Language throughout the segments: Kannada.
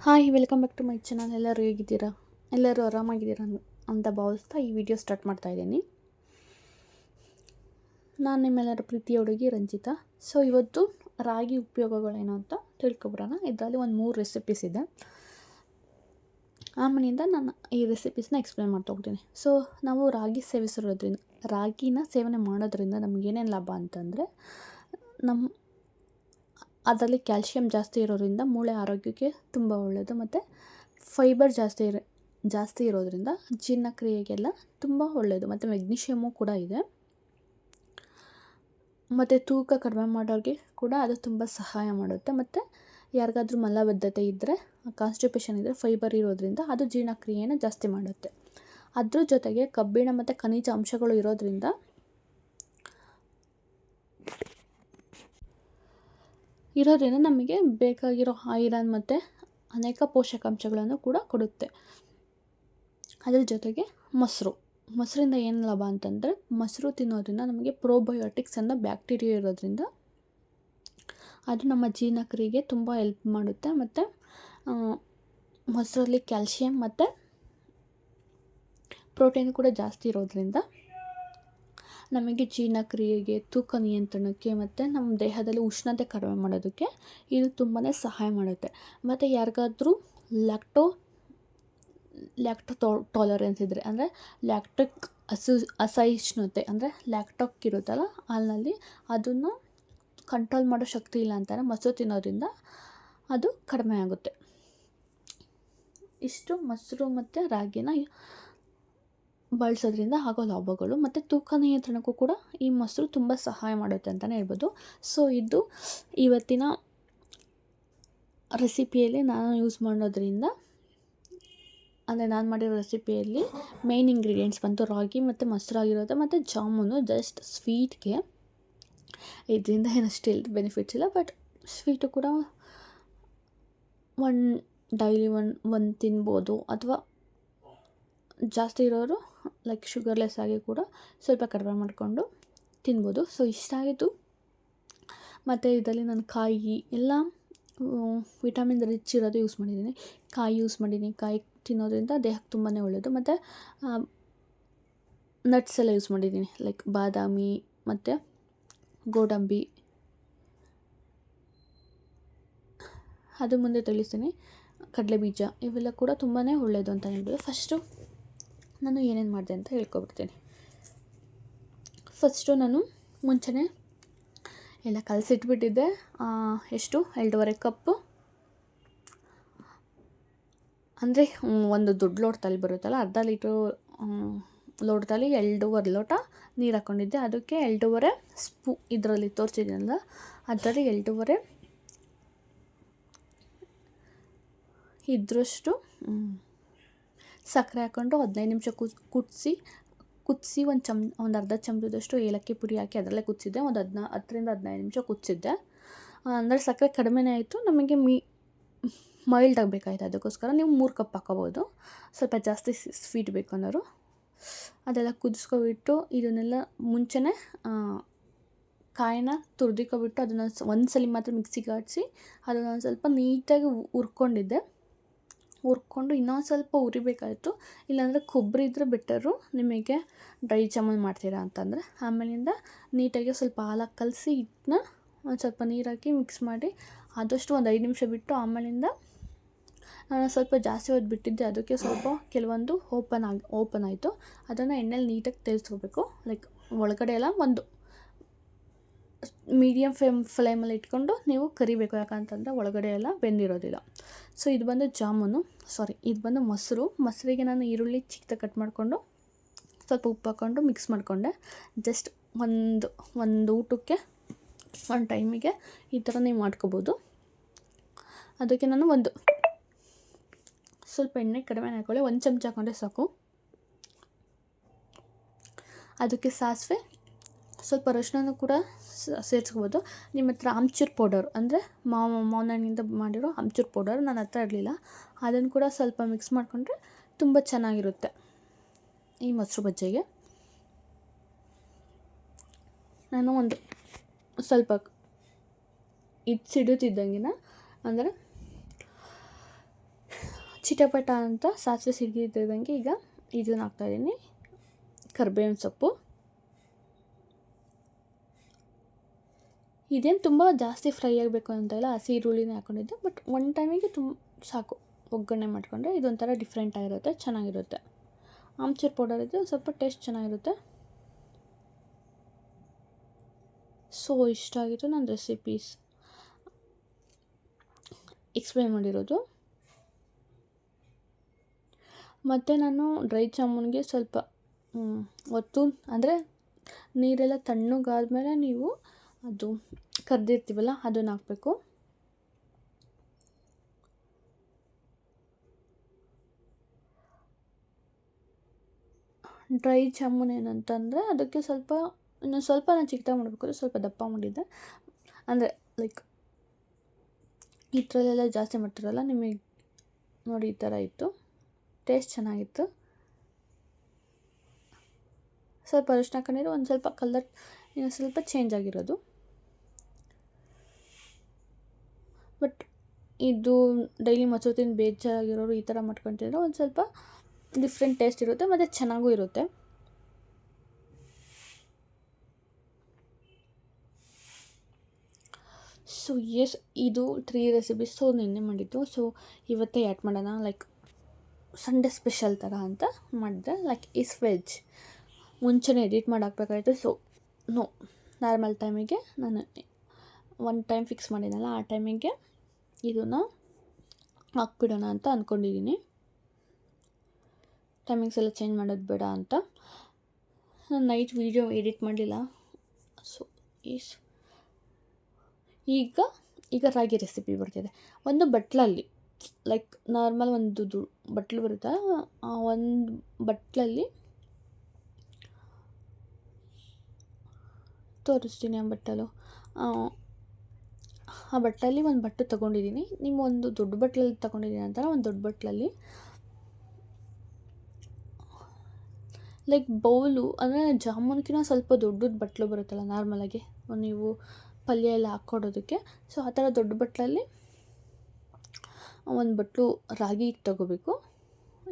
Hi welcome back to my channel. ಎಲ್ಲರೂ ಹೇಗಿದ್ದೀರಾ? ಎಲ್ಲರೂ ಆರಾಮಾಗಿದ್ದೀರಾ ಅಂತ ಭಾವಿಸ್ತಾ ಈ ವಿಡಿಯೋ ಸ್ಟಾರ್ಟ್ ಮಾಡ್ತಾ ಇದ್ದೀನಿ. ನಾನು ನಿಮ್ಮೆಲ್ಲರ ಪ್ರೀತಿಯ ಹುಡುಗಿ ರಂಜಿತಾ. ಸೊ ಇವತ್ತು ರಾಗಿ ಉಪಯೋಗಗಳೇನು ಅಂತ ತಿಳ್ಕೊಬರೋಣ. ಇದರಲ್ಲಿ ಒಂದು 3 ರೆಸಿಪೀಸ್ ಇದೆ. ಆಮೇಲಿಂದ ನಾನು ಈ ರೆಸಿಪೀಸ್ನ ಎಕ್ಸ್ಪ್ಲೇನ್ ಮಾಡ್ತಾ ಹೋಗ್ತೀನಿ. ಸೊ ನಾವು ರಾಗಿನ ಸೇವನೆ ಮಾಡೋದ್ರಿಂದ ನಮಗೇನೇನು ಲಾಭ ಅಂತಂದರೆ, ಅದರಲ್ಲಿ ಕ್ಯಾಲ್ಶಿಯಂ ಜಾಸ್ತಿ ಇರೋದ್ರಿಂದ ಮೂಳೆ ಆರೋಗ್ಯಕ್ಕೆ ತುಂಬ ಒಳ್ಳೆಯದು. ಮತ್ತು ಫೈಬರ್ ಜಾಸ್ತಿ ಇರೋದ್ರಿಂದ ಜೀರ್ಣಕ್ರಿಯೆಗೆಲ್ಲ ತುಂಬ ಒಳ್ಳೆಯದು. ಮತ್ತು ಮೆಗ್ನೀಷಿಯಮು ಕೂಡ ಇದೆ. ಮತ್ತು ತೂಕ ಕಡಿಮೆ ಮಾಡೋರಿಗೆ ಕೂಡ ಅದು ತುಂಬ ಸಹಾಯ ಮಾಡುತ್ತೆ. ಮತ್ತು ಯಾರಿಗಾದ್ರೂ ಮಲಬದ್ಧತೆ ಇದ್ದರೆ, ಕಾನ್ಸ್ಟಿಪೇಷನ್ ಇದ್ದರೆ, ಫೈಬರ್ ಇರೋದ್ರಿಂದ ಅದು ಜೀರ್ಣಕ್ರಿಯೆಯನ್ನು ಜಾಸ್ತಿ ಮಾಡುತ್ತೆ. ಅದ್ರ ಜೊತೆಗೆ ಕಬ್ಬಿಣ ಮತ್ತು ಖನಿಜ ಅಂಶಗಳು ಇರೋದ್ರಿಂದ ನಮಗೆ ಬೇಕಾಗಿರೋ ಐರನ್ ಮತ್ತು ಅನೇಕ ಪೋಷಕಾಂಶಗಳನ್ನು ಕೂಡ ಕೊಡುತ್ತೆ. ಅದರ ಜೊತೆಗೆ ಮೊಸರಿಂದ ಏನು ಲಾಭ ಅಂತಂದರೆ, ಮೊಸರು ತಿನ್ನೋದ್ರಿಂದ ನಮಗೆ ಪ್ರೋಬಯೋಟಿಕ್ಸ್ ಅನ್ನೋ ಬ್ಯಾಕ್ಟೀರಿಯಾ ಇರೋದ್ರಿಂದ ಅದು ನಮ್ಮ ಜೀರ್ಣಕ್ರಿಯೆಗೆ ತುಂಬ ಹೆಲ್ಪ್ ಮಾಡುತ್ತೆ. ಮತ್ತು ಮೊಸರಲ್ಲಿ ಕ್ಯಾಲ್ಶಿಯಂ ಮತ್ತು ಪ್ರೋಟೀನ್ ಕೂಡ ಜಾಸ್ತಿ ಇರೋದ್ರಿಂದ ನಮಗೆ ಜೀರ್ಣಕ್ರಿಯೆಗೆ, ತೂಕ ನಿಯಂತ್ರಣಕ್ಕೆ ಮತ್ತು ನಮ್ಮ ದೇಹದಲ್ಲಿ ಉಷ್ಣತೆ ಕಡಿಮೆ ಮಾಡೋದಕ್ಕೆ ಇದು ತುಂಬಾ ಸಹಾಯ ಮಾಡುತ್ತೆ. ಮತ್ತು ಯಾರಿಗಾದ್ರೂ ಲ್ಯಾಕ್ಟೋ ಟಾಲರೆನ್ಸ್ ಇದ್ದರೆ, ಅಂದರೆ ಲ್ಯಾಕ್ಟಿಕ್ ಅಸಹಿಷ್ಣುತೆ, ಅಂದರೆ ಲ್ಯಾಕ್ಟೋಕ್ ಇರುತ್ತಲ್ಲ ಹಾಲಿನಲ್ಲಿ, ಅದನ್ನು ಕಂಟ್ರೋಲ್ ಮಾಡೋ ಶಕ್ತಿ ಇಲ್ಲ ಅಂತಾರೆ, ಮೊಸರು ತಿನ್ನೋದ್ರಿಂದ ಅದು ಕಡಿಮೆ ಆಗುತ್ತೆ. ಇಷ್ಟು ಮೊಸರು ಮತ್ತು ರಾಗಿನ ಬಳಸೋದ್ರಿಂದ ಆಗೋ ಲಾಭಗಳು. ಮತ್ತು ತೂಕ ನಿಯಂತ್ರಣಕ್ಕೂ ಕೂಡ ಈ ಮೊಸರು ತುಂಬ ಸಹಾಯ ಮಾಡುತ್ತೆ ಅಂತಲೇ ಹೇಳ್ಬೋದು. ಸೊ ಇದು ಇವತ್ತಿನ ರೆಸಿಪಿಯಲ್ಲಿ ನಾನು ಯೂಸ್ ಮಾಡೋದ್ರಿಂದ, ಅಂದರೆ ನಾನು ಮಾಡಿರೋ ರೆಸಿಪಿಯಲ್ಲಿ ಮೇಯ್ನ್ ಇಂಗ್ರೀಡಿಯೆಂಟ್ಸ್ ಬಂತು ರಾಗಿ ಮತ್ತು ಮೊಸರಾಗಿರುತ್ತೆ. ಮತ್ತು ಜಾಮೂನು ಜಸ್ಟ್ ಸ್ವೀಟ್ಗೆ. ಇದರಿಂದ ಏನಷ್ಟು ಹೆಲ್ತ್ ಬೆನಿಫಿಟ್ಸ್ ಇಲ್ಲ, ಬಟ್ ಸ್ವೀಟು ಕೂಡ ಡೈಲಿ ಒಂದು ತಿನ್ಬೋದು. ಅಥವಾ ಜಾಸ್ತಿ ಇರೋರು ಲೈಕ್ ಶುಗರ್ಲೆಸ್ ಆಗಿ ಕೂಡ ಸ್ವಲ್ಪ ಕಡಿಮೆ ಮಾಡಿಕೊಂಡು ತಿನ್ಬೋದು. ಸೊ ಇಷ್ಟ ಆಯಿತು. ಮತ್ತು ಇದರಲ್ಲಿ ನಾನು ಕಾಯಿ ಎಲ್ಲ ವಿಟಮಿನ್ ರಿಚ್ ಇರೋದು ಯೂಸ್ ಮಾಡಿದ್ದೀನಿ. ಕಾಯಿ ತಿನ್ನೋದ್ರಿಂದ ದೇಹಕ್ಕೆ ತುಂಬಾ ಒಳ್ಳೆಯದು. ಮತ್ತು ನಟ್ಸ್ ಎಲ್ಲ ಯೂಸ್ ಮಾಡಿದ್ದೀನಿ, ಲೈಕ್ ಬಾದಾಮಿ ಮತ್ತು ಗೋಡಂಬಿ. ಅದು ಮುಂದೆ ತಿಳಿಸ್ತೀನಿ. ಕಡಲೆಬೀಜ ಇವೆಲ್ಲ ಕೂಡ ತುಂಬಾ ಒಳ್ಳೆಯದು ಅಂತ ಹೇಳ್ಬೋದು. ಫಸ್ಟು ನಾನು ಏನೇನು ಮಾಡಿದೆ ಅಂತ ಹೇಳ್ಕೊಬಿಡ್ತೀನಿ. ಫಸ್ಟು ನಾನು ಮುಂಚೆನೇ ಎಲ್ಲ ಕಲಸಿಟ್ಬಿಟ್ಟಿದ್ದೆ. ಎಷ್ಟು 2.5 ಕಪ್ಪು, ಅಂದರೆ ಒಂದು ದೊಡ್ಡ ಲೋಟದಲ್ಲಿ ಬರುತ್ತಲ್ಲ, ಅರ್ಧ ಲೀಟ್ರು ಲೋಟದಲ್ಲಿ 2.5 ಲೋಟ ನೀರು ಹಾಕ್ಕೊಂಡಿದ್ದೆ. ಅದಕ್ಕೆ 2.5 ಸ್ಪೂನ್, ಇದರಲ್ಲಿ ತೋರಿಸಿದ್ದೀನಲ್ಲ ಅದರಲ್ಲಿ 2.5 ಇದ್ರಷ್ಟು ಸಕ್ಕರೆ ಹಾಕ್ಕೊಂಡು 15 ನಿಮಿಷ ಕುದಿಸಿ ಒಂದು ಅರ್ಧ ಚಮಚದಷ್ಟು ಏಲಕ್ಕಿ ಪುಡಿ ಹಾಕಿ ಅದರಲ್ಲೇ ಕುದಿಸಿದ್ದೆ. ಒಂದು 10ರಿಂದ 15 ನಿಮಿಷ ಕುದಿಸಿದ್ದೆ. ಅಂದರೆ ಸಕ್ಕರೆ ಕಡಿಮೆನೇ ಆಯಿತು. ನಮಗೆ ಮೈಲ್ಡ್ ಆಗಬೇಕಾಯ್ತು, ಅದಕ್ಕೋಸ್ಕರ ನೀವು 3 ಕಪ್ ಹಾಕೋಬೋದು. ಸ್ವಲ್ಪ ಜಾಸ್ತಿ ಸ್ವೀಟ್ ಬೇಕು ಅನ್ನೋರು. ಅದೆಲ್ಲ ಕುದಿಸ್ಕೊಬಿಟ್ಟು ಇದನ್ನೆಲ್ಲ ಮುಂಚೆನೇ ಕಾಯಿನ ತುರಿದಿಕೊಬಿಟ್ಟು ಅದನ್ನು ಒಂದ್ಸಲಿ ಮಾತ್ರ ಮಿಕ್ಸಿಗೆ ಆಡಿಸಿ ಅದನ್ನು ಒಂದು ಸ್ವಲ್ಪ ನೀಟಾಗಿ ಹುರ್ಕೊಂಡು ಇನ್ನೊಂದು ಸ್ವಲ್ಪ ಉರಿಬೇಕಾಯಿತು. ಇಲ್ಲಾಂದರೆ ಕೊಬ್ಬರಿ ಇದ್ದರೆ ಬೆಟರು, ನಿಮಗೆ ಡ್ರೈ ಜಾಮೂನ್ ಮಾಡ್ತೀರಾ ಅಂತಂದರೆ. ಆಮೇಲಿಂದ ನೀಟಾಗಿ ಸ್ವಲ್ಪ ಹಾಲಾಗಿ ಕಲಸಿ ಹಿಟ್ಟನ್ನ ಒಂದು ಸ್ವಲ್ಪ ನೀರಾಕಿ ಮಿಕ್ಸ್ ಮಾಡಿ ಆದಷ್ಟು ಒಂದು 5 ನಿಮಿಷ ಬಿಟ್ಟು, ಆಮೇಲಿಂದ ನಾನು ಸ್ವಲ್ಪ ಜಾಸ್ತಿ ಹೊತ್ತು ಬಿಟ್ಟಿದ್ದೆ, ಅದಕ್ಕೆ ಸ್ವಲ್ಪ ಕೆಲವೊಂದು ಓಪನ್ ಆಯಿತು. ಅದನ್ನು ಎಣ್ಣೆಲಿ ನೀಟಾಗಿ ತೇಲ್ಸ್ಕೋಬೇಕು. ಲೈಕ್ ಒಳಗಡೆ ಎಲ್ಲ ಒಂದು ಮೀಡಿಯಮ್ ಫ್ಲೇಮಲ್ಲಿ ಇಟ್ಕೊಂಡು ನೀವು ಕರಿಬೇಕು, ಯಾಕಂತಂದರೆ ಒಳಗಡೆ ಎಲ್ಲ ಬೆಂದಿರೋದಿಲ್ಲ. ಸೊ ಇದು ಬಂದು ಮೊಸರಿಗೆ ನಾನು ಈರುಳ್ಳಿ ಚಿಕ್ಕದಾಗಿ ಕಟ್ ಮಾಡಿಕೊಂಡು ಸ್ವಲ್ಪ ಉಪ್ಪು ಹಾಕ್ಕೊಂಡು ಮಿಕ್ಸ್ ಮಾಡಿಕೊಂಡೆ. ಜಸ್ಟ್ ಒಂದು ಊಟಕ್ಕೆ, ಒಂದು ಟೈಮಿಗೆ ಈ ಥರ ನೀವು ಮಾಡ್ಕೋಬೋದು. ಅದಕ್ಕೆ ನಾನು ಸ್ವಲ್ಪ ಎಣ್ಣೆ ಕಡಿಮೆ ಹಾಕ್ಕೊಳ್ಳಿ, 1 ಚಮಚ ಹಾಕ್ಕೊಂಡೆ ಸಾಕು. ಅದಕ್ಕೆ ಸಾಸಿವೆ, ಸ್ವಲ್ಪ ಅರಶಿನ ಕೂಡ ಸೇರಿಸ್ಕೋಬೋದು. ನಿಮ್ಮ ಹತ್ರ ಆಮ್ಚೂರ್ ಪೌಡರ್, ಅಂದರೆ ಮಾವಿನ ಹಣ್ಣಿಂದ ಮಾಡಿರೋ ಆಮ್ಚೂರ್ ಪೌಡರ್ ನನ್ನ ಹತ್ರ ಇರಲಿಲ್ಲ, ಅದನ್ನು ಕೂಡ ಸ್ವಲ್ಪ ಮಿಕ್ಸ್ ಮಾಡಿಕೊಂಡ್ರೆ ತುಂಬ ಚೆನ್ನಾಗಿರುತ್ತೆ ಈ ಮೊಸರು ಬಜ್ಜಿಗೆ. ನಾನು ಒಂದು ಸ್ವಲ್ಪ ಇದು ಸಿಡುತ್ತಿದ್ದಂಗೆ, ಅಂದರೆ ಚಿಟಪಟ ಅಂತ ಸಾಸಿವೆ ಸಿಡಿದಿದ್ದಂಗೆ ಈಗ ಇದನ್ನು ಹಾಕ್ತಾಯಿದ್ದೀನಿ, ಕರಿಬೇವಿನ ಸೊಪ್ಪು. ಇದೇನು ತುಂಬ ಜಾಸ್ತಿ ಫ್ರೈ ಆಗಬೇಕು ಅಂತ ಇಲ್ಲ, ಹಸಿ ಈರುಳ್ಳಿನೇ ಹಾಕ್ಕೊಂಡಿದ್ದೆ, ಬಟ್ ಒನ್ ಟೈಮಿಗೆ ಸಾಕು ಒಗ್ಗರಣೆ ಮಾಡಿಕೊಂಡ್ರೆ ಇದೊಂಥರ ಡಿಫ್ರೆಂಟ್ ಆಗಿರುತ್ತೆ, ಚೆನ್ನಾಗಿರುತ್ತೆ. ಆಮ್ಚೂರ್ ಪೌಡರ್ ಇದ್ದರೆ ಸ್ವಲ್ಪ ಟೇಸ್ಟ್ ಚೆನ್ನಾಗಿರುತ್ತೆ. ಸೊ ಇಷ್ಟ ಆಗಿತ್ತು ನನ್ನ ರೆಸಿಪೀಸ್ ಎಕ್ಸ್ಪ್ಲೇನ್ ಮಾಡಿರೋದು. ಮತ್ತು ನಾನು ಡ್ರೈ ಜಾಮೂನ್ಗೆ ಸ್ವಲ್ಪ ಹೊತ್ತು ಅಂದರೆ ನೀರೆಲ್ಲ ತಣ್ಣಗಾದ್ಮೇಲೆ ನೀವು ಅದು ಕರೆದಿರ್ತೀವಲ್ಲ ಅದನ್ನು ಹಾಕಬೇಕು. ಡ್ರೈ ಜಾಮೂನ್ ಏನಂತಂದರೆ ಅದಕ್ಕೆ ಸ್ವಲ್ಪ ಇನ್ನೊಂದು ಸ್ವಲ್ಪ ನಾನು ಚಿಕ್ಕದಾಗಿ ಮಾಡಬೇಕಾದ್ರೆ ಸ್ವಲ್ಪ ದಪ್ಪ ಮಾಡಿದ್ದೆ, ಅಂದರೆ ಲೈಕ್ ಈ ಥರಲ್ಲೆಲ್ಲ ಜಾಸ್ತಿ ಮಾಡ್ತಿರಲ್ಲ, ನಿಮಗೆ ನೋಡಿ ಈ ಥರ ಇತ್ತು, ಟೇಸ್ಟ್ ಚೆನ್ನಾಗಿತ್ತು. ಸ್ವಲ್ಪ ಅರಿಶಿನ ಹಾಕೊಂಡಿರೋ ಒಂದು ಸ್ವಲ್ಪ ಕಲರ್ ಇನ್ನೂ ಸ್ವಲ್ಪ ಚೇಂಜ್ ಆಗಿರೋದು. ಬಟ್ ಇದು ಡೈಲಿ ಮೊಸರು ತಿಂದು ಬೇಜಾರಾಗಿರೋರು ಈ ಥರ ಮಾಡ್ಕೊತಿದ್ರೆ ಒಂದು ಸ್ವಲ್ಪ ಡಿಫ್ರೆಂಟ್ ಟೇಸ್ಟ್ ಇರುತ್ತೆ ಮತ್ತು ಚೆನ್ನಾಗೂ ಇರುತ್ತೆ. ಸೊ ಎಸ್, ಇದು 3 ರೆಸಿಪೀಸ್ ಸೊ ನಿನ್ನೆ ಮಾಡಿದ್ದು. ಸೊ ಇವತ್ತೇ ಆ್ಯಡ್ ಮಾಡೋಣ, ಲೈಕ್ ಸಂಡೇ ಸ್ಪೆಷಲ್ ಥರ ಅಂತ ಮಾಡಿದೆ. ಲೈಕ್ ಇಸ್ ವೆಜ್ ಮುಂಚೆನೇ ಎಡಿಟ್ ಮಾಡಿ ಹಾಕ್ಬೇಕಾಯ್ತು. ಸೊ ನೋ, ನಾರ್ಮಲ್ ಟೈಮಿಗೆ ನಾನು ಒಂದು ಟೈಮ್ ಫಿಕ್ಸ್ ಮಾಡಿದ್ನಲ್ಲ, ಆ ಟೈಮಿಗೆ ಇದನ್ನು ಹಾಕ್ಬಿಡೋಣ ಅಂತ ಅಂದ್ಕೊಂಡಿದ್ದೀನಿ. ಟೈಮಿಂಗ್ಸ್ ಎಲ್ಲ ಚೇಂಜ್ ಮಾಡೋದು ಬೇಡ ಅಂತ. ನಾನು ನೈಟ್ ವೀಡಿಯೋ ಎಡಿಟ್ ಮಾಡಲಿಲ್ಲ. ಸೊ ಈಗ ರಾಗಿ ರೆಸಿಪಿ ಬರ್ತಿದೆ. ಒಂದು ಬಟ್ಲಲ್ಲಿ ಲೈಕ್ ನಾರ್ಮಲ್ ಒಂದು ಬಟ್ಲು ಬರುತ್ತೆ, ಆ ಒಂದು ಬಟ್ಲಲ್ಲಿ ತೋರಿಸ್ತೀನಿ. ಆ ಬಟ್ಲಲ್ಲಿ ಒಂದು ಬಟ್ಟಲು ತೊಗೊಂಡಿದ್ದೀನಿ. ನಿಮ್ಮ ಒಂದು ದೊಡ್ಡ ಬಟ್ಲಲ್ಲಿ ತೊಗೊಂಡಿದ್ದೀನಿ ಅಂತಾರೆ, ಒಂದು ದೊಡ್ಡ ಬಟ್ಲಲ್ಲಿ ಲೈಕ್ ಬೌಲು ಅಂದರೆ ಜಾಮೂನ್ಗಿನ ಸ್ವಲ್ಪ ದೊಡ್ಡದು ಬಟ್ಲು ಬರುತ್ತಲ್ಲ ನಾರ್ಮಲಾಗಿ ನೀವು ಪಲ್ಯ ಎಲ್ಲ ಹಾಕ್ಕೊಡೋದಕ್ಕೆ. ಸೊ ಆ ಥರ ದೊಡ್ಡ ಬಟ್ಲಲ್ಲಿ ಒಂದು ಬಟ್ಲು ರಾಗಿ ಹಿಟ್ಟು ತೊಗೋಬೇಕು.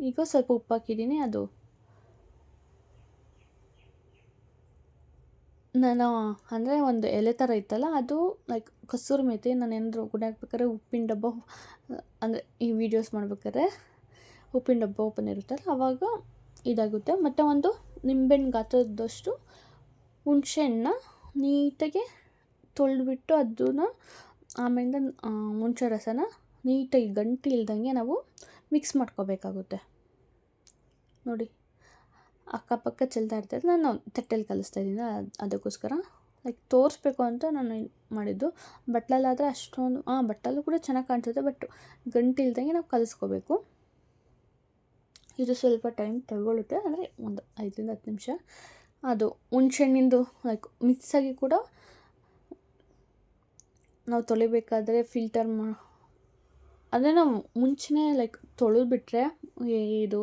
ಈಗ ಸ್ವಲ್ಪ ಉಪ್ಪು ಹಾಕಿದ್ದೀನಿ. ಅದು ನಾನು ಅಂದರೆ ಒಂದು ಎಲೆ ಥರ ಇತ್ತಲ್ಲ, ಅದು ಲೈಕ್ ಕಸೂರಿ ಮೇಥಿ. ನಾನು ಏನಾದರೂ ಒಗ್ಗರಣೆ ಹಾಕ್ಬೇಕಾದ್ರೆ ಉಪ್ಪಿನ ಡಬ್ಬ, ಅಂದರೆ ಈ ವೀಡಿಯೋಸ್ ಮಾಡ್ಬೇಕಾದ್ರೆ ಉಪ್ಪಿನ ಡಬ್ಬ ಓಪನ್ ಇರುತ್ತಲ್ಲ ಆವಾಗ ಇದಾಗುತ್ತೆ. ಮತ್ತು ಒಂದು ನಿಂಬೆಹಣ್ಣು ಗಾತ್ರದಷ್ಟು ಹುಣಸೆಹಣ್ಣ ನೀಟಾಗಿ ತೊಳೆದ್ಬಿಟ್ಟು ಅದನ್ನು ಆಮೇಲೆ ಹುಣಸೆ ರಸನ ನೀಟಾಗಿ ಗಂಟು ಇಲ್ದಂಗೆ ನಾವು ಮಿಕ್ಸ್ ಮಾಡ್ಕೋಬೇಕಾಗುತ್ತೆ. ನೋಡಿ ಅಕ್ಕಪಕ್ಕ ಚೆಲ್ತಾ ಇರ್ತದೆ, ನಾನು ತಟ್ಟೆಲಿ ಕಲಿಸ್ತಾಯಿದ್ದೀನಿ. ಅದಕ್ಕೋಸ್ಕರ ಲೈಕ್ ತೋರಿಸ್ಬೇಕು ಅಂತ ನಾನು ಮಾಡಿದ್ದು. ಬಟ್ಲಲ್ಲಾದರೆ ಅಷ್ಟೊಂದು ಬಟ್ಟಲು ಕೂಡ ಚೆನ್ನಾಗಿ ಕಾಣಿಸುತ್ತೆ, ಬಟ್ ಗಂಟು ಇಲ್ದಂಗೆ ನಾವು ಕಲಿಸ್ಕೋಬೇಕು. ಇದು ಸ್ವಲ್ಪ ಟೈಮ್ ತಗೊಳ್ಳುತ್ತೆ, ಅಂದರೆ ಒಂದು 5ರಿಂದ 10 ನಿಮಿಷ. ಅದು ಹುಣಸೆಹಣ್ಣಿಂದು ಲೈಕ್ ಮಿಕ್ಸಾಗಿ ಕೂಡ ನಾವು ತೊಳಿಬೇಕಾದ್ರೆ ಫಿಲ್ಟರ್ ಅಂದರೆ ನಾವು ಮುಂಚೆನೇ ಲೈಕ್ ತೊಳೆದ್ಬಿಟ್ರೆ ಇದು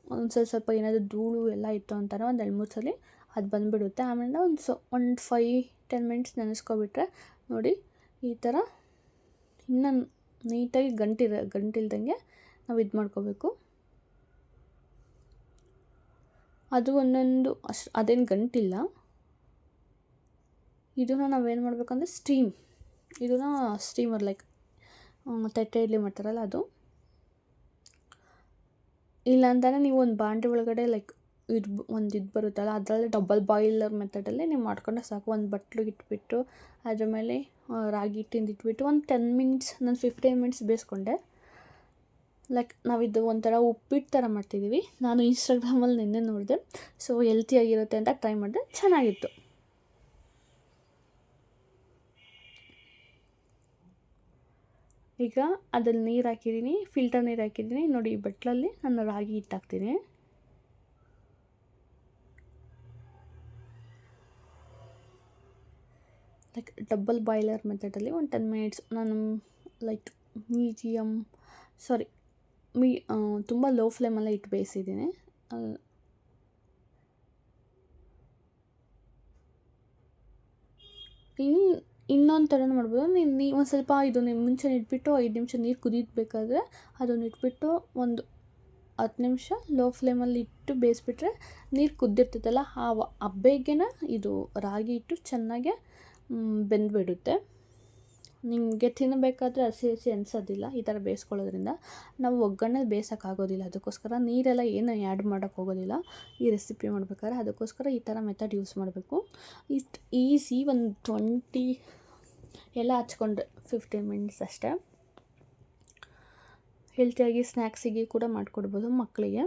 ಒಂದು ಸ್ವಲ್ಪ ಏನಾದರೂ ಧೂಳು ಎಲ್ಲ ಇತ್ತು ಅಂತಾರೆ ಒಂದು 2-3 ಸಲ ಅದು ಬಂದುಬಿಡುತ್ತೆ. ಆಮೇಲೆ ಒಂದು 5-10 ಮಿನಿಟ್ಸ್ ನೆನೆಸ್ಕೊಬಿಟ್ರೆ ನೋಡಿ ಈ ಥರ ಇನ್ನೂ ನೀಟಾಗಿ ಗಂಟಿಲ್ದಂಗೆ ನಾವು ಇದು ಮಾಡ್ಕೋಬೇಕು. ಅದು ಒಂದೊಂದು ಅದೇನು ಗಂಟಿಲ್ಲ. ಇದನ್ನು ನಾವೇನು ಮಾಡಬೇಕಂದ್ರೆ ಇದನ್ನು ಸ್ಟೀಮರ್ ಲೈಕ್ ತಟ್ಟೆ ಇಡ್ಲಿ ಮಾಡ್ತಾರಲ್ಲ ಅದು, ಇಲ್ಲಾಂದರೆ ನೀವು ಒಂದು ಬಾಂಡೆ ಒಳಗಡೆ ಲೈಕ್ ಇದು ಬರುತ್ತಲ್ಲ ಅದರಲ್ಲೇ ಡಬಲ್ ಬಾಯ್ಲರ್ ಮೆಥಡಲ್ಲಿ ನೀವು ಮಾಡ್ಕೊಂಡ್ರೆ ಸಾಕು. ಒಂದು ಬಟ್ಲಿಗೆ ಇಟ್ಬಿಟ್ಟು ಅದ್ರ ಮೇಲೆ ರಾಗಿ ಹಿಟ್ಟಿಂದು ಇಟ್ಬಿಟ್ಟು ಒಂದು 10 ಮಿನಿಟ್ಸ್, ನಾನು 15 ಮಿನಿಟ್ಸ್ ಬೇಯಿಸ್ಕೊಂಡೆ. ಲೈಕ್ ನಾವಿದು ಒಂಥರ ಉಪ್ಪಿಟ್ಟು ಥರ ಮಾಡ್ತಿದ್ದೀವಿ. ನಾನು ಇನ್ಸ್ಟಾಗ್ರಾಮಲ್ಲಿ ನಿನ್ನೆ ನೋಡಿದೆ, ಸೊ ಹೆಲ್ತಿಯಾಗಿರುತ್ತೆ ಅಂತ ಟ್ರೈ ಮಾಡಿದೆ, ಚೆನ್ನಾಗಿತ್ತು. ಈಗ ಅದ್ರಲ್ಲಿ ನೀರು ಹಾಕಿದ್ದೀನಿ, ಫಿಲ್ಟರ್ ನೀರು ಹಾಕಿದ್ದೀನಿ. ನೋಡಿ ಈ ಬಟ್ಲಲ್ಲಿ ನಾನು ರಾಗಿ ಹಿಟ್ಟು ಹಾಕ್ತೀನಿ. ಲೈಕ್ ಡಬಲ್ ಬಾಯ್ಲರ್ ಮೆಥಡಲ್ಲಿ ಒಂದು 10 ಮಿನಿಟ್ಸ್ ನಾನು ಲೈಕ್ ತುಂಬ ಲೋ ಫ್ಲೇಮಲ್ಲೇ ಇಟ್ಟು ಬೇಯಿಸಿದ್ದೀನಿ. ಇನ್ನೊಂದು ಥರನೂ ಮಾಡ್ಬೋದು. ನೀವು ಒಂದು ಸ್ವಲ್ಪ ಇದನ್ನು ಮುಂಚೆ ಇಟ್ಬಿಟ್ಟು 5 ನಿಮಿಷ ನೀರು ಕುದೀಬೇಕಾದ್ರೆ ಅದನ್ನು ಇಟ್ಬಿಟ್ಟು ಒಂದು 10 ನಿಮಿಷ ಲೋ ಫ್ಲೇಮಲ್ಲಿ ಇಟ್ಟು ಬೇಯಿಸ್ಬಿಟ್ರೆ ನೀರು ಕುದ್ದಿರ್ತೈತಲ್ಲ ಆ ಹಬೆಗೇನ ಇದು ರಾಗಿ ಹಿಟ್ಟು ಚೆನ್ನಾಗೆ ಬೆಂದುಬಿಡುತ್ತೆ. ನಿಮಗೆ ತಿನ್ನಬೇಕಾದ್ರೆ ಹಸಿ ಹಸಿ ಅನಿಸೋದಿಲ್ಲ ಈ ಥರ ಬೇಯಿಸ್ಕೊಳ್ಳೋದ್ರಿಂದ. ನಾವು ಒಗ್ಗರಣೆ ಬೇಯಿಸೋಕ್ಕಾಗೋದಿಲ್ಲ, ಅದಕ್ಕೋಸ್ಕರ ನೀರೆಲ್ಲ ಏನು ಆ್ಯಡ್ ಮಾಡೋಕ್ಕೆ ಹೋಗೋದಿಲ್ಲ ಈ ರೆಸಿಪಿ ಮಾಡ್ಬೇಕಾದ್ರೆ. ಅದಕ್ಕೋಸ್ಕರ ಈ ಥರ ಮೆಥಡ್ ಯೂಸ್ ಮಾಡಬೇಕು. ಇಷ್ಟು ಈಸಿ, ಒಂದು 20 ಎಲ್ಲ ಹಚ್ಕೊಂಡ್ರೆ 15 ಮಿನಿಟ್ಸ್ ಅಷ್ಟೇ. ಹೆಲ್ತಿಯಾಗಿ ಸ್ನ್ಯಾಕ್ಸಿಗೆ ಕೂಡ ಮಾಡಿಕೊಡ್ಬೋದು ಮಕ್ಕಳಿಗೆ.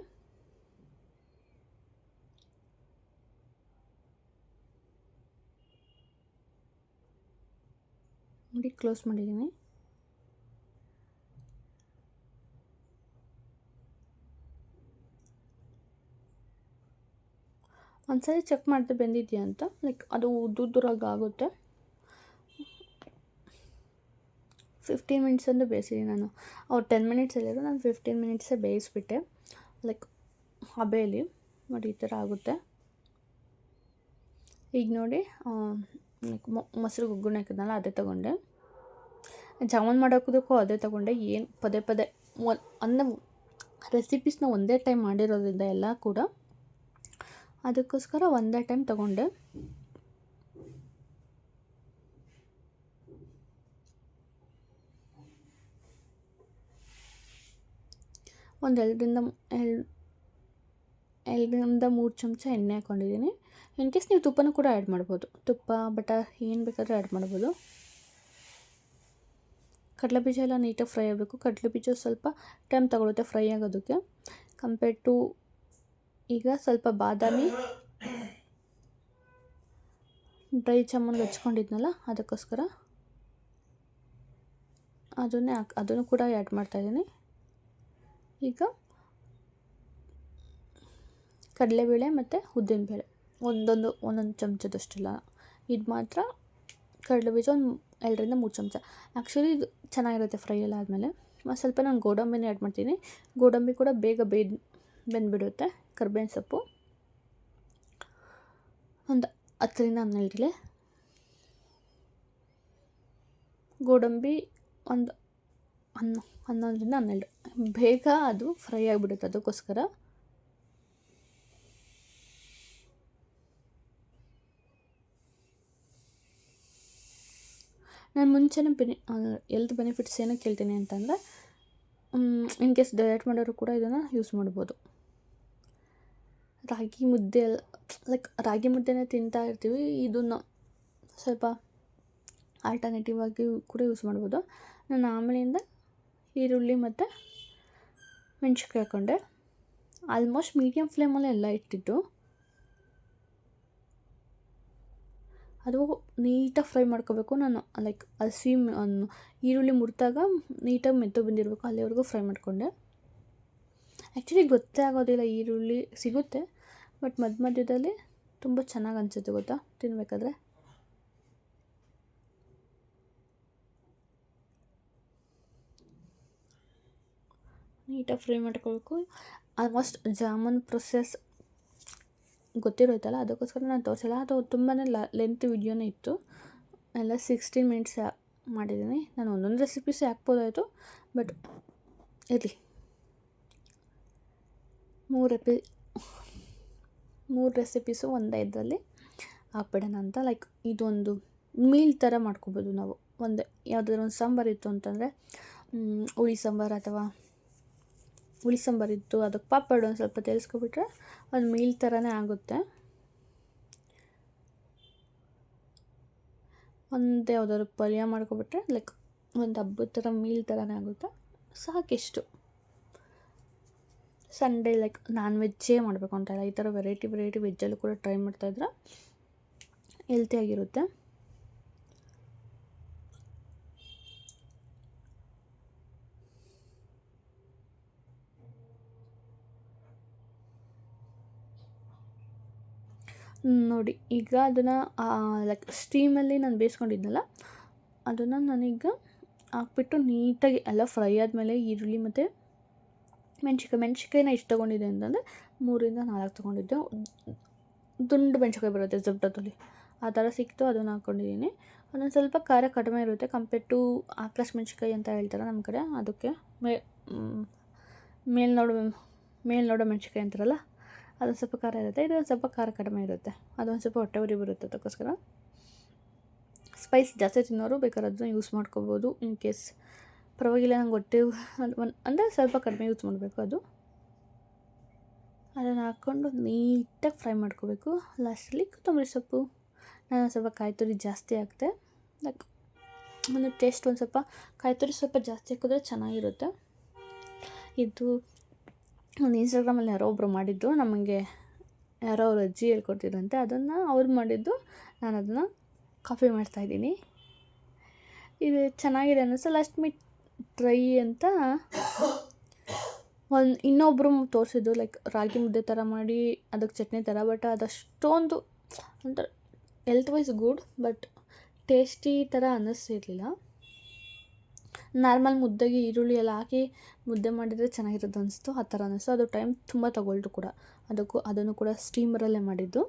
ನೋಡಿ ಕ್ಲೋಸ್ ಮಾಡಿದ್ದೀನಿ. ಒಂದ್ಸರಿ ಚೆಕ್ ಮಾಡಿದೆ ಬೆಂದಿದೆಯಾ ಅಂತ. ಲೈಕ್ ಅದು ಉದ್ದುರಾಗಿ ಆಗುತ್ತೆ. 15 ಮಿನಿಟ್ಸ್ ಅಂತ ಬೇಯಿಸಿದ್ದೀನಿ ನಾನು. ಅವ್ರು 10 ಮಿನಿಟ್ಸ್ ಹೇಳಿದ್ರು, ನಾನು 15 ಮಿನಿಟ್ಸೇ ಬೇಯಿಸ್ಬಿಟ್ಟೆ. ಲೈಕ್ ಹಬೆಯಲ್ಲಿ ನೋಡಿ ಈ ಥರ ಆಗುತ್ತೆ. ಈಗ ನೋಡಿ ಲೈಕ್ ಮೊಸರು ಒಗ್ಗರಣೆ ಹಾಕಿದ್ನಲ್ಲ ಅದೇ ತೊಗೊಂಡೆ. ಜಾಮೂನ್ ಮಾಡೋದಕ್ಕೂ ಅದೇ ತೊಗೊಂಡೆ. ಏನು ಪದೇ ಪದೇ ಅಂದರೆ ರೆಸಿಪೀಸ್ನ ಒಂದೇ ಟೈಮ್ ಮಾಡಿರೋದ್ರಿಂದ ಎಲ್ಲ ಕೂಡ, ಅದಕ್ಕೋಸ್ಕರ ಒಂದೇ ಟೈಮ್ ತೊಗೊಂಡೆ. ಒಂದು 2ರಿಂದ 3 ಚಮಚ ಎಣ್ಣೆ ಹಾಕ್ಕೊಂಡಿದ್ದೀನಿ. ಇನ್ ಕೇಸ್ ನೀವು ತುಪ್ಪನೂ ಕೂಡ ಆ್ಯಡ್ ಮಾಡ್ಬೋದು. ತುಪ್ಪ, ಬಟರ್ ಏನು ಬೇಕಾದರೂ ಆ್ಯಡ್ ಮಾಡ್ಬೋದು. ಕಡಲೆಬೀಜ ಎಲ್ಲ ನೀಟಾಗಿ ಫ್ರೈ ಆಗಬೇಕು. ಕಡಲೆಬೀಜ ಸ್ವಲ್ಪ ಟೈಮ್ ತಗೊಳುತ್ತೆ ಫ್ರೈ ಆಗೋದಕ್ಕೆ ಕಂಪೇರ್ಡ್ ಟು ಈಗ ಸ್ವಲ್ಪ ಬಾದಾಮಿ ಡ್ರೈ ಜಾಮೂನ್ಗೆ ಹಚ್ಕೊಂಡಿದ್ನಲ್ಲ ಅದಕ್ಕೋಸ್ಕರ ಅದನ್ನು ಕೂಡ ಆ್ಯಡ್ ಮಾಡ್ತಾಯಿದ್ದೀನಿ. ಈಗ ಕಡಲೆಬೇಳೆ ಮತ್ತು ಉದ್ದಿನಬೇಳೆ ಒಂದೊಂದು ಚಮಚದಷ್ಟಿಲ್ಲ. ಇದು ಮಾತ್ರ ಕಡಲೆಬೀಜ ಒಂದು 2ರಿಂದ 3 ಚಮಚ. ಆ್ಯಕ್ಚುಲಿ ಇದು ಚೆನ್ನಾಗಿರುತ್ತೆ ಫ್ರೈ ಎಲ್ಲ ಆದಮೇಲೆ. ಸ್ವಲ್ಪ ನಾನು ಗೋಡಂಬಿನೇ ಆ್ಯಡ್ ಮಾಡ್ತೀನಿ. ಗೋಡಂಬಿ ಕೂಡ ಬೇಗ ಬೆಂದುಬಿಡುತ್ತೆ. ಕರ್ಬೇವಿನ ಸೊಪ್ಪು ಒಂದು 10ರಿಂದ 12 ಎಲೆ. ಗೋಡಂಬಿ ಒಂದು 11ರಿಂದ 12. ಬೇಗ ಅದು ಫ್ರೈ ಆಗಿಬಿಡುತ್ತೆ, ಅದಕ್ಕೋಸ್ಕರ. ನಾನು ಮುಂಚೆನೇ ಹೆಲ್ತ್ ಬೆನಿಫಿಟ್ಸ್ ಏನಕ್ಕೆ ಹೇಳ್ತೀನಿ ಅಂತಂದರೆ, ಇನ್ ಕೇಸ್ ಡಯಟ್ ಮಾಡೋರು ಕೂಡ ಇದನ್ನು ಯೂಸ್ ಮಾಡ್ಬೋದು. ರಾಗಿ ಮುದ್ದೆ ಲೈಕ್ ರಾಗಿ ಮುದ್ದೆನೇ ತಿಂತಾ ಇರ್ತೀವಿ, ಇದನ್ನು ಸ್ವಲ್ಪ ಆಲ್ಟರ್ನೇಟಿವ್ ಆಗಿ ಕೂಡ ಯೂಸ್ ಮಾಡ್ಬೋದು. ನಾನು ಆಮೇಲಿಂದ ಈರುಳ್ಳಿ ಮತ್ತು ಮೆಣಸಿನ್ಕಾಯಿ ಹಾಕ್ಕೊಂಡೆ. ಆಲ್ಮೋಸ್ಟ್ ಮೀಡಿಯಮ್ ಫ್ಲೇಮಲ್ಲೇ ಎಲ್ಲ ಇಟ್ಟಿದ್ದು. ಅದು ನೀಟಾಗಿ ಫ್ರೈ ಮಾಡ್ಕೋಬೇಕು. ನಾನು ಲೈಕ್ ಹಸಿ ಈರುಳ್ಳಿ ಮುರಿದಾಗ ನೀಟಾಗಿ ಮೆತ್ತು ಬಂದಿರಬೇಕು, ಅಲ್ಲಿವರೆಗೂ ಫ್ರೈ ಮಾಡಿಕೊಂಡೆ. ಆ್ಯಕ್ಚುಲಿ ಗೊತ್ತೇ ಆಗೋದಿಲ್ಲ, ಈರುಳ್ಳಿ ಸಿಗುತ್ತೆ ಬಟ್ ಮಧ್ಯದಲ್ಲಿ ತುಂಬ ಚೆನ್ನಾಗಿ ಅನಿಸುತ್ತೆ ಗೊತ್ತಾ ತಿನ್ನಬೇಕಾದ್ರೆ. ನೀಟಾಗಿ ಫ್ರೈ ಮಾಡ್ಕೋಬೇಕು. ಆಲ್ಮೋಸ್ಟ್ ಜಾಮೂನ್ ಪ್ರೊಸೆಸ್ ಗೊತ್ತಿರೋಯ್ತಲ್ಲ, ಅದಕ್ಕೋಸ್ಕರ ನಾನು ತೋರಿಸಿಲ್ಲ. ಅದು ತುಂಬಾ ಲೆಂತ್ ವಿಡಿಯೋನೇ ಇತ್ತು. ಎಲ್ಲ 16 ಮಿನಿಟ್ಸ್ ಮಾಡಿದ್ದೀನಿ. ನಾನು ಒಂದೊಂದು ರೆಸಿಪೀಸೇ ಹಾಕ್ಬೋದಾಯಿತು, ಬಟ್ ಇರಲಿ. 3 ರೆಸಿಪೀಸು ಒಂದೇ ಇದರಲ್ಲಿ ಹಾಕ್ಬಿಡೋಣ ಅಂತ. ಲೈಕ್ ಇದೊಂದು ಮೀಲ್ ಥರ ಮಾಡ್ಕೊಬೋದು ನಾವು. ಯಾವುದಾದ್ರು ಒಂದು ಸಾಂಬಾರು ಇತ್ತು ಅಂತಂದರೆ, ಹುಳಿ ಸಾಂಬಾರು ಅಥವಾ ಹುಳಿ ಸಾಂಬಾರಿತ್ತು, ಅದಕ್ಕೆ ಪಾಪಡ್ ಒಂದು ಸ್ವಲ್ಪ ತೆಗೆಸ್ಕೊಬಿಟ್ರೆ ಒಂದು ಮೀಲ್ ಥರನೇ ಆಗುತ್ತೆ. ಒಂದು ಯಾವುದಾದ್ರು ಪಲ್ಯ ಮಾಡ್ಕೊಬಿಟ್ರೆ ಲೈಕ್ ಒಂದು ಹಬ್ಬದ ಥರ ಮೀಲ್ ಥರನೇ ಆಗುತ್ತೆ. ಸಾಕಿಷ್ಟು. ಸಂಡೇ ಲೈಕ್ ನಾನ್ ವೆಜ್ಜೇ ಮಾಡಬೇಕು ಅಂತ ಇಲ್ಲ, ಈ ಥರ ವೆರೈಟಿ ವೆಜ್ಜಲ್ಲೂ ಕೂಡ ಟ್ರೈ ಮಾಡ್ತಾಯಿದ್ರೆ ಹೆಲ್ತಿಯಾಗಿರುತ್ತೆ. ನೋಡಿ ಈಗ ಅದನ್ನು ಲೈಕ್ ಸ್ಟೀಮಲ್ಲಿ ನಾನು ಬೇಯಿಸ್ಕೊಂಡಿದ್ನಲ್ಲ ಅದನ್ನು ನಾನೀಗ ಹಾಕ್ಬಿಟ್ಟು ನೀಟಾಗಿ ಎಲ್ಲ ಫ್ರೈ ಆದಮೇಲೆ ಈರುಳ್ಳಿ ಮತ್ತು ಮೆಣಸಿನ್ಕಾಯಿನ ಎಷ್ಟು ತೊಗೊಂಡಿದ್ದೆ ಅಂತಂದರೆ 3ರಿಂದ 4 ತೊಗೊಂಡಿದ್ದೆ. ದುಂಡು ಮೆಣಸಿನ್ಕಾಯಿ ಬರುತ್ತೆ ಜಬ್ಡದಲ್ಲಿ, ಆ ಥರ ಸಿಕ್ತು, ಅದನ್ನು ಹಾಕ್ಕೊಂಡಿದ್ದೀನಿ. ಒಂದೊಂದು ಸ್ವಲ್ಪ ಖಾರ ಕಡಿಮೆ ಇರುತ್ತೆ ಕಂಪೇರ್ ಟು ಆಕ್ರೋಶ ಮೆಣಸಿನ್ಕಾಯಿ ಅಂತ ಹೇಳ್ತಾರೆ ನಮ್ಮ ಕಡೆ. ಅದಕ್ಕೆ ಮೇಲ್ ನೋಡೋ ಮೆಣಸಿನ್ಕಾಯಿ ಅಂತಾರಲ್ಲ, ಅದೊಂದು ಸ್ವಲ್ಪ ಖಾರ ಇರುತ್ತೆ. ಇದು ಒಂದು ಸ್ವಲ್ಪ ಖಾರ ಕಡಿಮೆ ಇರುತ್ತೆ. ಅದೊಂದು ಸ್ವಲ್ಪ ಹೊಟ್ಟೆ ಉರಿ ಬರುತ್ತೆ. ಅದಕ್ಕೋಸ್ಕರ ಸ್ಪೈಸ್ ಜಾಸ್ತಿ ತಿನ್ನೋರು ಬೇಕಾದ್ರೆ ಅದನ್ನ ಯೂಸ್ ಮಾಡ್ಕೋಬೋದು. ಇನ್ ಕೇಸ್ ಪರವಾಗಿಲ್ಲ, ನಂಗೆ ಹೊಟ್ಟೆ ಅಂದರೆ ಸ್ವಲ್ಪ ಕಡಿಮೆ ಯೂಸ್ ಮಾಡಬೇಕು. ಅದನ್ನು ಹಾಕ್ಕೊಂಡು ನೀಟಾಗಿ ಫ್ರೈ ಮಾಡ್ಕೋಬೇಕು. ಲಾಸ್ಟಲ್ಲಿ ಕೊತ್ತಂಬರಿ ಸೊಪ್ಪು, ನಾನು ಸ್ವಲ್ಪ ಕಾಯಿ ತುರಿ ಜಾಸ್ತಿ ಹಾಕ್ತೆ. ಲೈಕ್ ಒಂದು ಟೇಸ್ಟ್ ಒಂದು ಸ್ವಲ್ಪ ಕಾಯಿ ತುರಿ ಸ್ವಲ್ಪ ಜಾಸ್ತಿ ಹಾಕಿದ್ರೆ ಚೆನ್ನಾಗಿರುತ್ತೆ. ಇದು ಒಂದು ಇನ್ಸ್ಟಾಗ್ರಾಮಲ್ಲಿ ಯಾರೋ ಒಬ್ಬರು ಮಾಡಿದ್ದು, ನಮಗೆ ಯಾರೋ ಅವ್ರ ಅಜ್ಜಿ ಹೇಳ್ಕೊಟ್ಟಿದ್ರಂತೆ. ಅದನ್ನು ಅವ್ರು ಮಾಡಿದ್ದು, ನಾನು ಅದನ್ನು ಕಾಪಿ ಮಾಡ್ತಾಯಿದ್ದೀನಿ. ಇದು ಚೆನ್ನಾಗಿದೆ ಅನ್ನಿಸ್ತು. ಲಾಸ್ಟ್ ಮೀ ಟ್ರೈ ಅಂತ ಇನ್ನೊಬ್ಬರು ತೋರಿಸಿದ್ದು, ಲೈಕ್ ರಾಗಿ ಮುದ್ದೆ ಥರ ಮಾಡಿ ಅದಕ್ಕೆ ಚಟ್ನಿ ಥರ. ಬಟ್ ಅದಷ್ಟೊಂದು ಅಂದರೆ healthwise good, but tasty ಥರ ಅನ್ನಿಸ್ತಿರ್ಲಿಲ್ಲ. ನಾರ್ಮಲ್ ಮುದ್ದೆಗೆ ಈರುಳ್ಳಿ ಎಲ್ಲ ಹಾಕಿ ಮುದ್ದೆ ಮಾಡಿದರೆ ಚೆನ್ನಾಗಿರೋದು ಅನಿಸ್ತು, ಆ ಥರ ಅನ್ನಿಸ್ತು. ಅದು ಟೈಮ್ ತುಂಬ ತಗೊಳ್ತು ಕೂಡ. ಅದನ್ನು ಕೂಡ ಸ್ಟೀಮರಲ್ಲೇ ಮಾಡಿದ್ದು.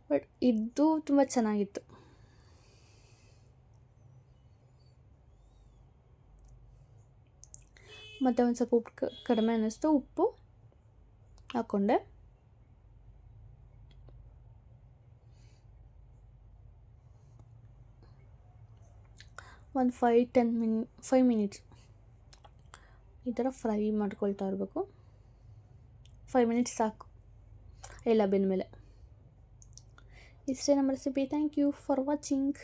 ಬಟ್ ಇದು ತುಂಬ ಚೆನ್ನಾಗಿತ್ತು. ಮತ್ತು ಒಂದು ಸ್ವಲ್ಪ ಉಪ್ಪು ಕಡಿಮೆ ಅನ್ನಿಸ್ತು, ಉಪ್ಪು ಹಾಕ್ಕೊಂಡೆ. ಒಂದು 5 ಮಿನಿಟ್ಸ್ ಈ ಥರ ಫ್ರೈ ಮಾಡ್ಕೊಳ್ತಾ ಇರಬೇಕು. 5 ಮಿನಿಟ್ಸ್ ಸಾಕು ಎಲ್ಲ ಬೆಂದಮೇಲೆ. ಇಷ್ಟೇ ನಮ್ಮ recipe. Thank you for watching.